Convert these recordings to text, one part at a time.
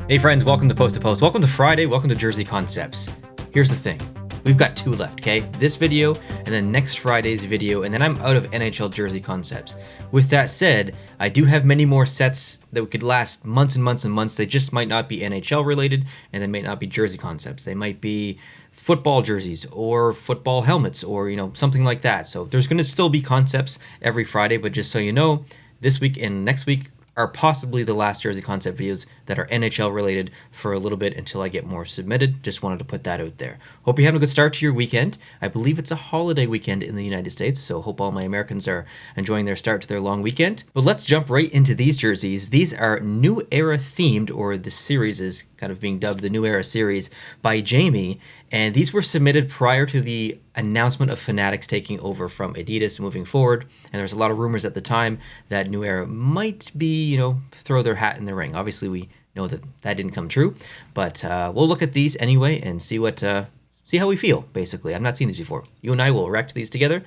Hey friends, welcome to Post to Post. Welcome to Friday, welcome to Jersey Concepts. Here's the thing. We've got two left, okay? This video and then next Friday's video, and then I'm out of NHL Jersey Concepts. With that said, I do have many more sets that could last months and months and months. They just might not be NHL related, and they might not be Jersey Concepts. They might be football jerseys or football helmets or, something like that. So there's going to still be concepts every Friday, but just so you know, this week and next week are possibly the last Jersey Concept videos that are NHL related for a little bit until I get more submitted. Just wanted to put that out there. Hope you're having a good start to your weekend. I believe it's a holiday weekend in the United States, so hope all my Americans are enjoying their start to their long weekend. But let's jump right into these jerseys. These are New Era themed, or the series is kind of being dubbed the New Era series by Jamie. And these were submitted prior to the announcement of Fanatics taking over from Adidas moving forward. And there was a lot of rumors at the time that New Era might be, throw their hat in the ring. Obviously, we know that didn't come true. But we'll look at these anyway and see how we feel, basically. I've not seen these before. You and I will react to these together.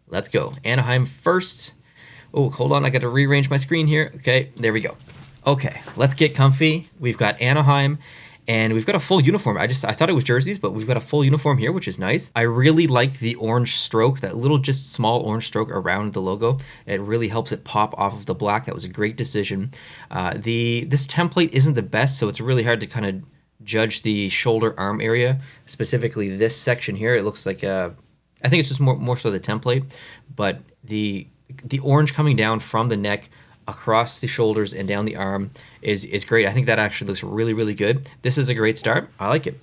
Let's go. Anaheim first. Oh, hold on. I got to rearrange my screen here. Okay, there we go. Okay, let's get comfy. We've got Anaheim. And we've got a full uniform. I thought it was jerseys, but we've got a full uniform here, which is nice. I really like the orange stroke, that little just small orange stroke around the logo. It really helps it pop off of the black. That was a great decision. This template isn't the best, so it's really hard to kind of judge the shoulder arm area, specifically this section here. It looks like I think it's just more so the template, but the orange coming down from the neck across the shoulders and down the arm is great. I think that actually looks really, really good. This is a great start. I like it.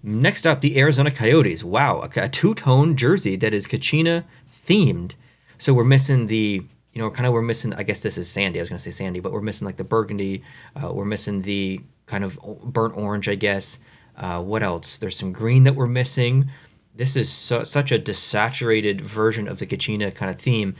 Next up, the Arizona Coyotes. Wow, a two-tone jersey that is Kachina themed. So we're missing we're missing, I guess this is sandy. I was going to say sandy, but we're missing like the burgundy. We're missing the kind of burnt orange, I guess. What else? There's some green that we're missing. This is such a desaturated version of the Kachina kind of theme.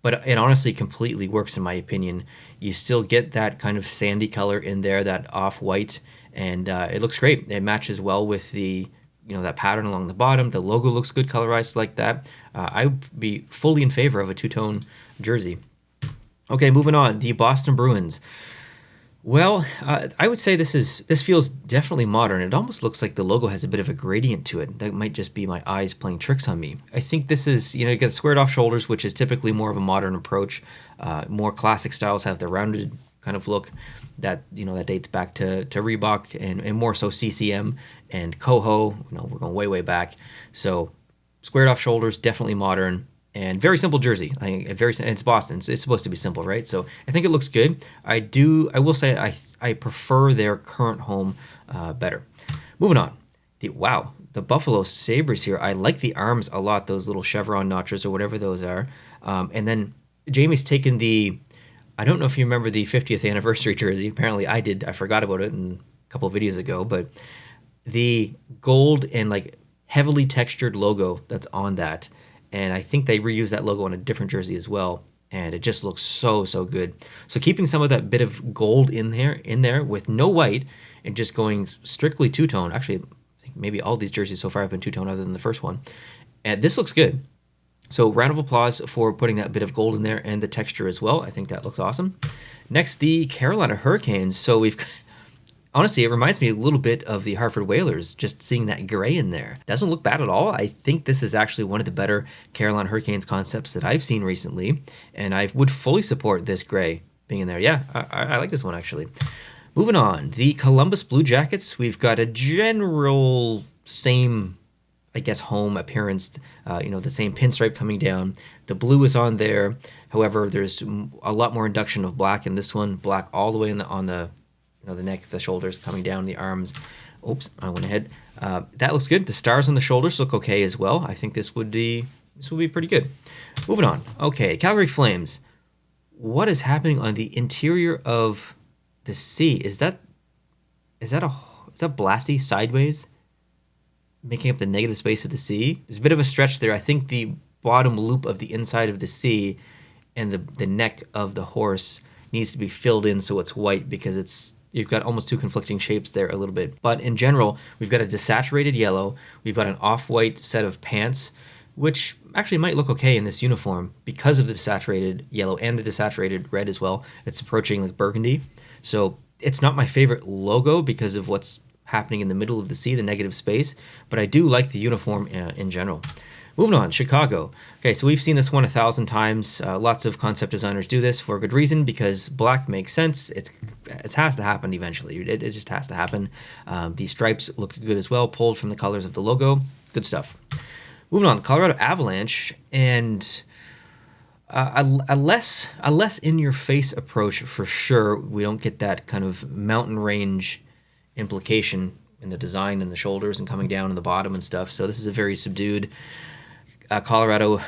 But it honestly completely works in my opinion. You still get that kind of sandy color in there, that off-white, and it looks great. It matches well with the, that pattern along the bottom. The logo looks good colorized like that. I'd be fully in favor of a two-tone jersey. Okay, moving on. The Boston Bruins. Well, I would say this feels definitely modern. It almost looks like the logo has a bit of a gradient to it. That might just be my eyes playing tricks on me. I think this is, you got squared off shoulders, which is typically more of a modern approach. More classic styles have the rounded kind of look that, that dates back to Reebok and more so CCM and Coho. We're going way, way back. So squared off shoulders, definitely modern. And very simple jersey. It's Boston. It's supposed to be simple, right? So I think it looks good. I will say I prefer their current home better. Moving on. The Buffalo Sabres here. I like the arms a lot. Those little chevron notches or whatever those are. And then Jamie's taken I don't know if you remember the 50th anniversary jersey. Apparently I did. I forgot about it a couple of videos ago. But the gold and heavily textured logo that's on that. And I think they reused that logo on a different jersey as well. And it just looks so, so good. So keeping some of that bit of gold in there with no white and just going strictly two-tone. Actually, I think maybe all these jerseys so far have been two-tone other than the first one. And this looks good. So round of applause for putting that bit of gold in there and the texture as well. I think that looks awesome. Next, the Carolina Hurricanes. So honestly, it reminds me a little bit of the Hartford Whalers, just seeing that gray in there. Doesn't look bad at all. I think this is actually one of the better Carolina Hurricanes concepts that I've seen recently, and I would fully support this gray being in there. Yeah, I like this one, actually. Moving on, the Columbus Blue Jackets. We've got a general same, I guess, home appearance, the same pinstripe coming down. The blue is on there. However, there's a lot more induction of black in this one. Black all the way on the neck, the shoulders, coming down, the arms. Oops, I went ahead. That looks good. The stars on the shoulders look okay as well. I think this would be pretty good. Moving on. Okay, Calgary Flames. What is happening on the interior of the C? Is that Blasty sideways, making up the negative space of the C? There's a bit of a stretch there. I think the bottom loop of the inside of the C and the neck of the horse needs to be filled in so it's white, because you've got almost two conflicting shapes there a little bit. But in general, we've got a desaturated yellow. We've got an off-white set of pants, which actually might look okay in this uniform because of the desaturated yellow and the desaturated red as well. It's approaching like burgundy. So It's not my favorite logo because of what's happening in the middle of the C, the negative space, but I do like the uniform in general. Moving on, Chicago. Okay, so we've seen this one 1,000 times. Lots of concept designers do this for a good reason because black makes sense. It has to happen eventually. It just has to happen. These stripes look good as well, pulled from the colors of the logo. Good stuff. Moving on, Colorado Avalanche, and a less in-your-face approach for sure. We don't get that kind of mountain range implication in the design and the shoulders and coming down in the bottom and stuff. So this is a very subdued Colorado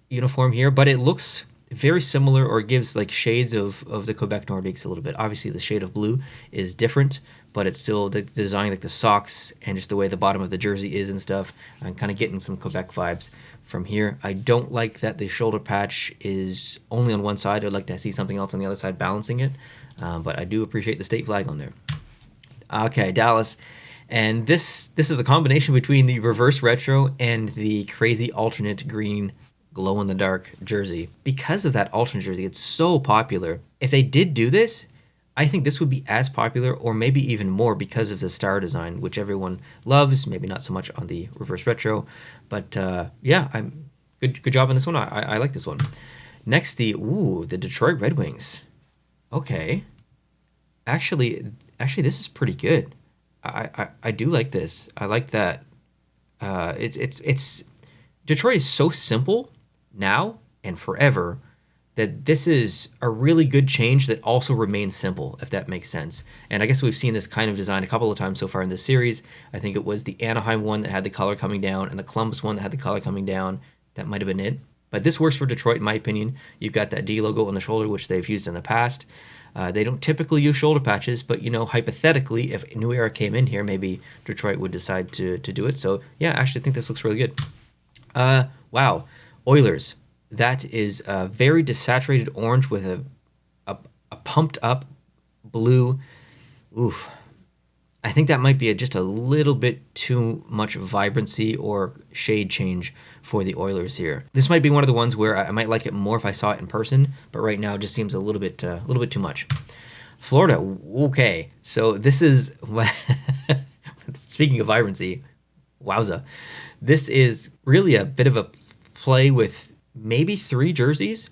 uniform here, but it looks very similar, or gives like shades of the Quebec Nordiques a little bit. Obviously the shade of blue is different, but it's still the design, like the socks and just the way the bottom of the jersey is and stuff. I'm kind of getting some Quebec vibes from here. I don't like that the shoulder patch is only on one side. I'd like to see something else on the other side balancing it, but I do appreciate the state flag on there. Okay, Dallas. And this is a combination between the reverse retro and the crazy alternate green glow-in-the-dark jersey. Because of that alternate jersey, it's so popular. If they did do this, I think this would be as popular or maybe even more because of the star design, which everyone loves. Maybe not so much on the reverse retro, but yeah, I'm good job on this one. I like this one. Next, the Detroit Red Wings. Okay, actually, this is pretty good. I do like this. I like that. It's Detroit is so simple now and forever that this is a really good change that also remains simple, if that makes sense. And I guess we've seen this kind of design a couple of times so far in this series. I think it was the Anaheim one that had the color coming down and the Columbus one that had the color coming down. That might have been it. But this works for Detroit, in my opinion. You've got that D logo on the shoulder, which they've used in the past. They don't typically use shoulder patches, but, you know, hypothetically, if New Era came in here, maybe Detroit would decide to do it. So, yeah, I actually think this looks really good. Wow. Oilers. That is a very desaturated orange with a pumped up blue. Oof. I think that might be just a little bit too much vibrancy or shade change for the Oilers here. This might be one of the ones where I might like it more if I saw it in person, but right now it just seems a little bit too much. Florida, okay. So this is, speaking of vibrancy, wowza. This is really a bit of a play with maybe 3 jerseys: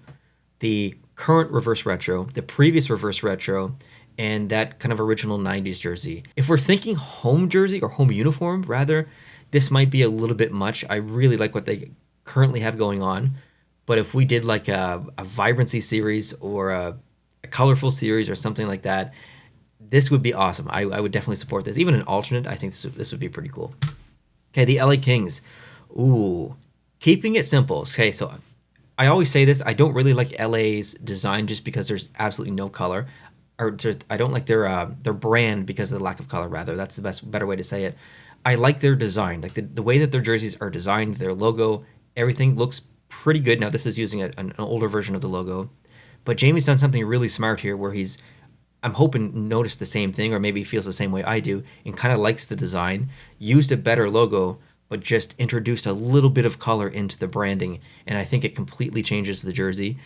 the current reverse retro, the previous reverse retro, and that kind of original 90s jersey. If we're thinking home jersey or home uniform, rather, this might be a little bit much. I really like what they currently have going on, but if we did like a vibrancy series or a colorful series or something like that, this would be awesome. I would definitely support this. Even an alternate, I think this would be pretty cool. Okay, the LA Kings. Ooh, keeping it simple. Okay, so I always say this. I don't really like LA's design just because there's absolutely no color. I don't like their brand because of the lack of color, rather. That's the better way to say it. I like their design. Like the way that their jerseys are designed, their logo, everything looks pretty good. Now, this is using an older version of the logo. But Jamie's done something really smart here where I'm hoping, noticed the same thing, or maybe feels the same way I do, and kind of likes the design, used a better logo, but just introduced a little bit of color into the branding. And I think it completely changes the jersey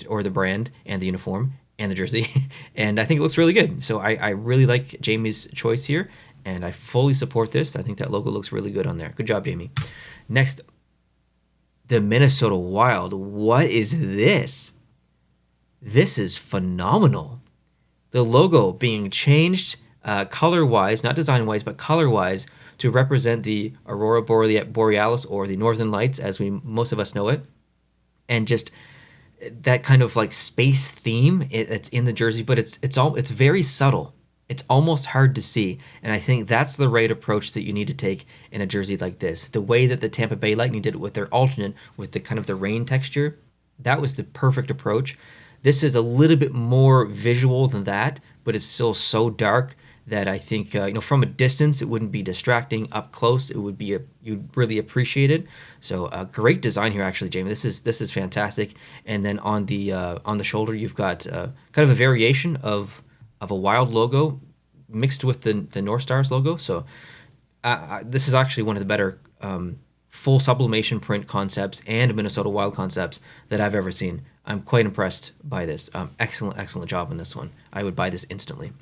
or the brand and the uniform and the jersey, and I think it looks really good. So I really like Jamie's choice here, and I fully support this. I think that logo looks really good on there. Good job, Jamie. Next, the Minnesota Wild. What is this? This is phenomenal. The logo being changed color-wise, not design-wise, but color-wise, to represent the Aurora Borealis, or the Northern Lights as most of us know it, and just that kind of like space theme it's in the jersey, but it's very subtle. It's almost hard to see, and I think that's the right approach that you need to take in a jersey like this. The way that the Tampa Bay Lightning did it with their alternate, with the kind of the rain texture, that was the perfect approach. This is a little bit more visual than that, but it's still so dark that I think from a distance it wouldn't be distracting. Up close, it would be you'd really appreciate it. So great design here, actually, Jamie. This is fantastic. And then on the shoulder, you've got kind of a variation of a Wild logo mixed with the North Stars logo. So this is actually one of the better full sublimation print concepts and Minnesota Wild concepts that I've ever seen. I'm quite impressed by this. Excellent job on this one. I would buy this instantly.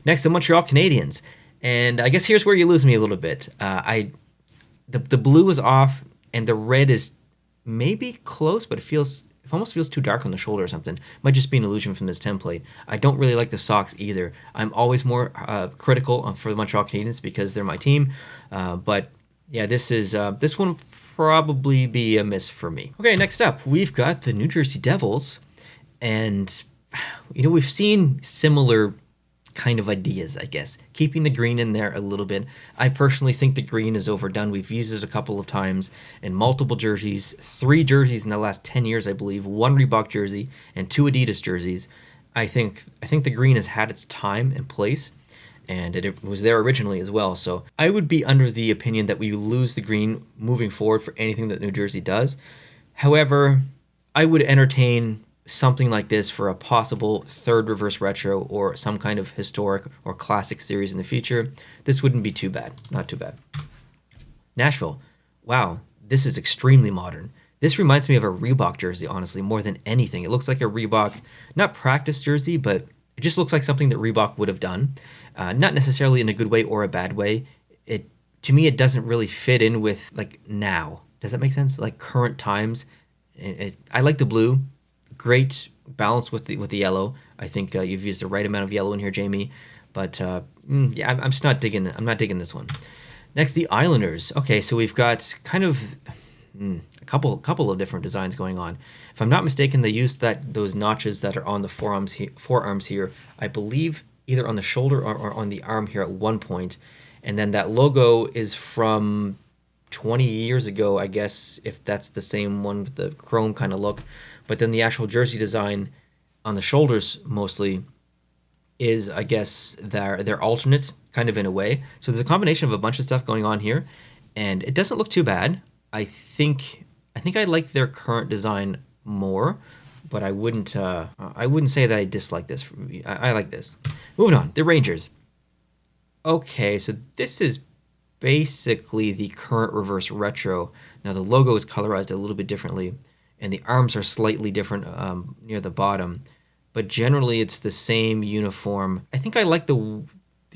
Next, the Montreal Canadiens. And I guess here's where you lose me a little bit. The blue is off, and the red is maybe close, but it almost feels too dark on the shoulder or something. Might just be an illusion from this template. I don't really like the socks either. I'm always more critical for the Montreal Canadiens because they're my team. But yeah, this one would probably be a miss for me. Okay, next up, we've got the New Jersey Devils. And, we've seen similar kind of ideas, I guess. Keeping the green in there a little bit. I personally think the green is overdone. We've used it a couple of times in multiple jerseys. 3 jerseys in the last 10 years, I believe. 1 Reebok jersey and 2 Adidas jerseys. I think the green has had its time and place, and it was there originally as well. So I would be under the opinion that we lose the green moving forward for anything that New Jersey does. However, I would entertain something like this for a possible 3rd reverse retro or some kind of historic or classic series in the future. This wouldn't be too bad. Not too bad. Nashville. Wow, this is extremely modern. This reminds me of a Reebok jersey, honestly, more than anything. It looks like a Reebok, not practice jersey, but it just looks like something that Reebok would have done. Not necessarily in a good way or a bad way. To me, it doesn't really fit in with, like, now. Does that make sense? Like, current times. I like the blue. Great balance with the yellow. I think you've used the right amount of yellow in here, Jamie. But yeah, I'm just not digging. I'm not digging this one. Next, the Islanders. Okay, so we've got kind of a couple of different designs going on. If I'm not mistaken, they used those notches that are on the forearms here. I believe either on the shoulder or on the arm here at one point, and then that logo is from 20 years ago, I guess, if that's the same one with the chrome kind of look. But then the actual jersey design on the shoulders mostly is, I guess, their alternate, kind of in a way. So there's a combination of a bunch of stuff going on here, and it doesn't look too bad. I think I like their current design more, but I wouldn't say that I dislike this. I like this. Moving on, the Rangers. Okay, so this is basically the current reverse retro. Now the logo is colorized a little bit differently, and the arms are slightly different near the bottom, but generally it's the same uniform. I think I like the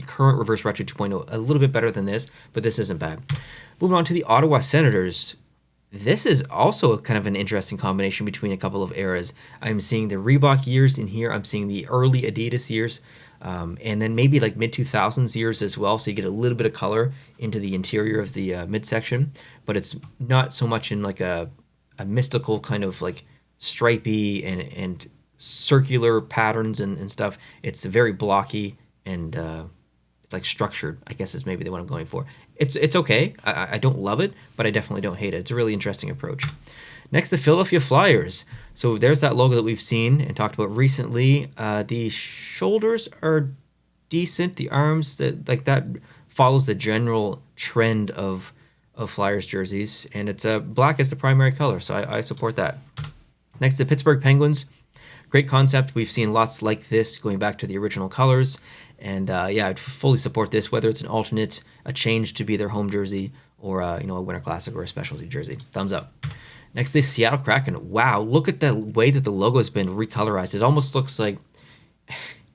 current reverse retro 2.0 a little bit better than this, but this isn't bad. Moving on to the Ottawa Senators. This is also kind of an interesting combination between a couple of eras. I'm seeing the Reebok years in here. I'm seeing the early Adidas years, and then maybe like mid-2000s years as well. So you get a little bit of color into the interior of the midsection, but it's not so much in like a mystical kind of like stripy and circular patterns and stuff. It's very blocky and like structured, I guess is maybe the one I'm going for. It's okay. I don't love it, but I definitely don't hate it. It's a really interesting approach. Next, the Philadelphia Flyers. So there's that logo that we've seen and talked about recently. The shoulders are decent. The arms, that follows the general trend of Flyers jerseys, and it's black as the primary color, so I support that. Next, the Pittsburgh Penguins. Great concept. We've seen lots like this going back to the original colors, and yeah, I'd fully support this, whether it's an alternate, a change to be their home jersey, or a Winter Classic or a specialty jersey. Thumbs up. Next, the Seattle Kraken. Wow, look at the way that the logo has been recolorized. It almost looks like,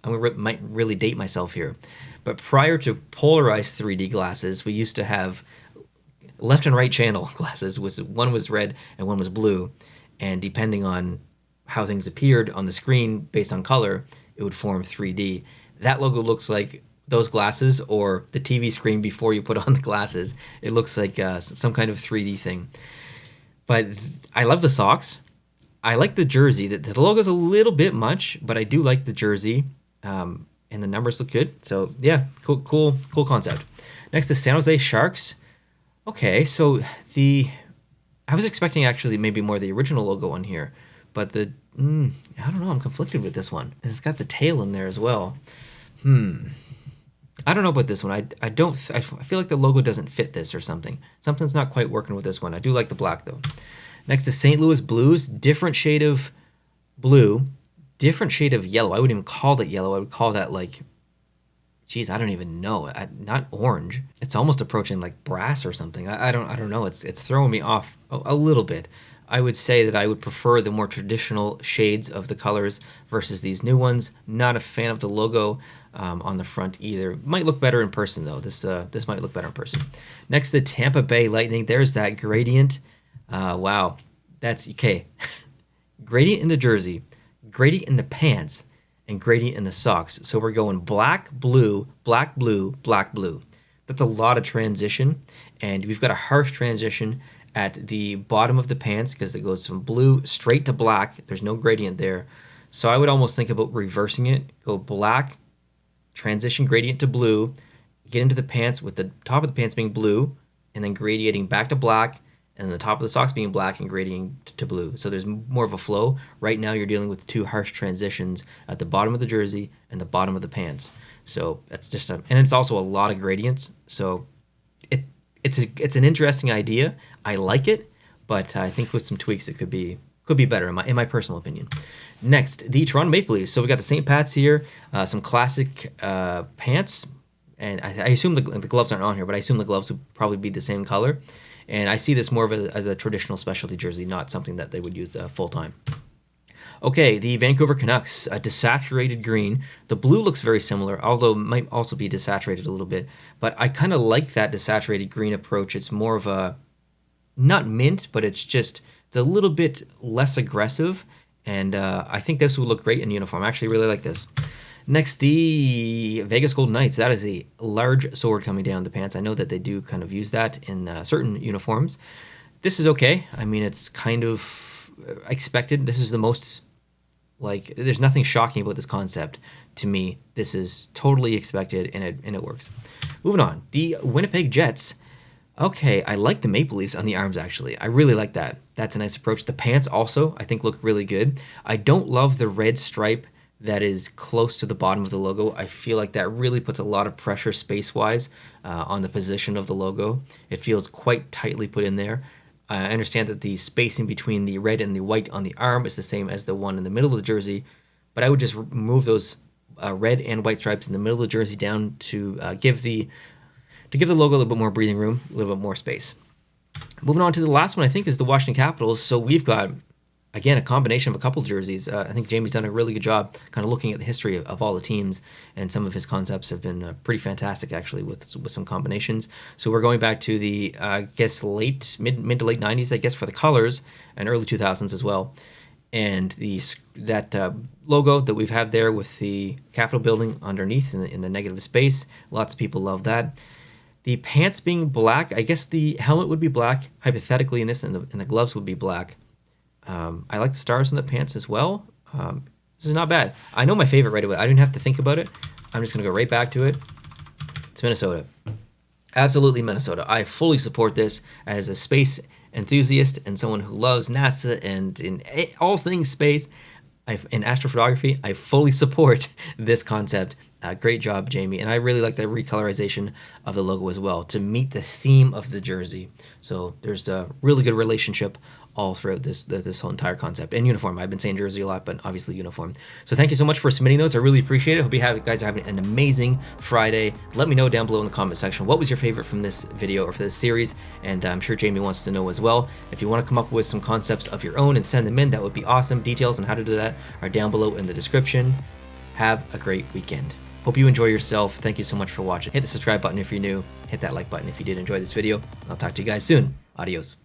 might really date myself here, but prior to polarized 3D glasses, we used to have left and right channel glasses. One was red and one was blue, and depending on how things appeared on the screen based on color, it would form 3D. That logo looks like those glasses or the TV screen before you put on the glasses. It looks like some kind of 3D thing. But I love the socks. I like the jersey. The logo's a little bit much, but I do like the jersey, and the numbers look good. So yeah, cool concept. Next, the San Jose Sharks. Okay, so I was expecting actually maybe more the original logo on here, but I don't know, I'm conflicted with this one. And it's got the tail in there as well. I don't know about this one. I feel like the logo doesn't fit this or something. Something's not quite working with this one. I do like the black though. Next is St. Louis Blues. Different shade of blue, different shade of yellow. I wouldn't even call that yellow. I would call that like, geez, I don't even know. Not orange. It's almost approaching like brass or something. I don't know. It's throwing me off a little bit. I would say that I would prefer the more traditional shades of the colors versus these new ones. Not a fan of the logo on the front either. Might look better in person though. This might look better in person. Next, the Tampa Bay Lightning. There's that gradient. Wow, that's okay. Gradient in the jersey, gradient in the pants, and gradient in the socks. So we're going black, blue, black, blue, black, blue. That's a lot of transition, and we've got a harsh transition at the bottom of the pants because it goes from blue straight to black. There's no gradient there. So I would almost think about reversing it. Go black, transition gradient to blue, get into the pants with the top of the pants being blue, and then gradiating back to black, and then the top of the socks being black and gradiating to blue. So there's more of a flow. Right now you're dealing with two harsh transitions at the bottom of the jersey and the bottom of the pants. So that's just and it's also a lot of gradients. So it's an interesting idea. I like it, but I think with some tweaks it could be better in my personal opinion. Next, the Toronto Maple Leafs. So we got the St. Pat's here, some classic pants, and I assume the gloves aren't on here, but I assume the gloves would probably be the same color. And I see this more as a traditional specialty jersey, not something that they would use full time. Okay, the Vancouver Canucks, a desaturated green. The blue looks very similar, although it might also be desaturated a little bit. But I kind of like that desaturated green approach. It's more of a, not mint, but it's a little bit less aggressive. And I think this would look great in uniform. I actually really like this. Next, the Vegas Golden Knights. That is a large sword coming down the pants. I know that they do kind of use that in certain uniforms. This is okay. I mean, it's kind of expected. This is the most, like, there's nothing shocking about this concept to me. This is totally expected, and it works. Moving on, the Winnipeg Jets. Okay, I like the Maple Leafs on the arms, actually. I really like that. That's a nice approach. The pants also, I think, look really good. I don't love the red stripe that is close to the bottom of the logo. I feel like that really puts a lot of pressure space-wise on the position of the logo. It feels quite tightly put in there. I understand that the spacing between the red and the white on the arm is the same as the one in the middle of the jersey, but I would just remove those red and white stripes in the middle of the jersey down to give the logo a little bit more breathing room, a little bit more space. Moving on to the last one, I think, is the Washington Capitals. So we've got, again, a combination of a couple jerseys. I think Jamie's done a really good job kind of looking at the history of all the teams, and some of his concepts have been pretty fantastic, actually, with some combinations. So we're going back to the, I guess, mid to late 90s, I guess, for the colors, and early 2000s as well. And that logo that we've had there with the Capitol building underneath in the negative space, lots of people love that. The pants being black, I guess the helmet would be black, hypothetically in this, and the gloves would be black. I like the stars in the pants as well. This is not bad. I know my favorite right away. I didn't have to think about it. I'm just going to go right back to it. It's Minnesota. Absolutely Minnesota. I fully support this as a space enthusiast and someone who loves NASA and in all things space. In astrophotography, I fully support this concept. Great job, Jamie. And I really like the recolorization of the logo as well to meet the theme of the jersey. So there's a really good relationship all throughout this whole entire concept. And uniform. I've been saying jersey a lot, but obviously uniform. So thank you so much for submitting those. I really appreciate it. Hope you guys are having an amazing Friday. Let me know down below in the comment section what was your favorite from this video or for this series. And I'm sure Jamie wants to know as well. If you want to come up with some concepts of your own and send them in, that would be awesome. Details on how to do that are down below in the description. Have a great weekend. Hope you enjoy yourself. Thank you so much for watching. Hit the subscribe button if you're new. Hit that like button if you did enjoy this video. I'll talk to you guys soon. Adios.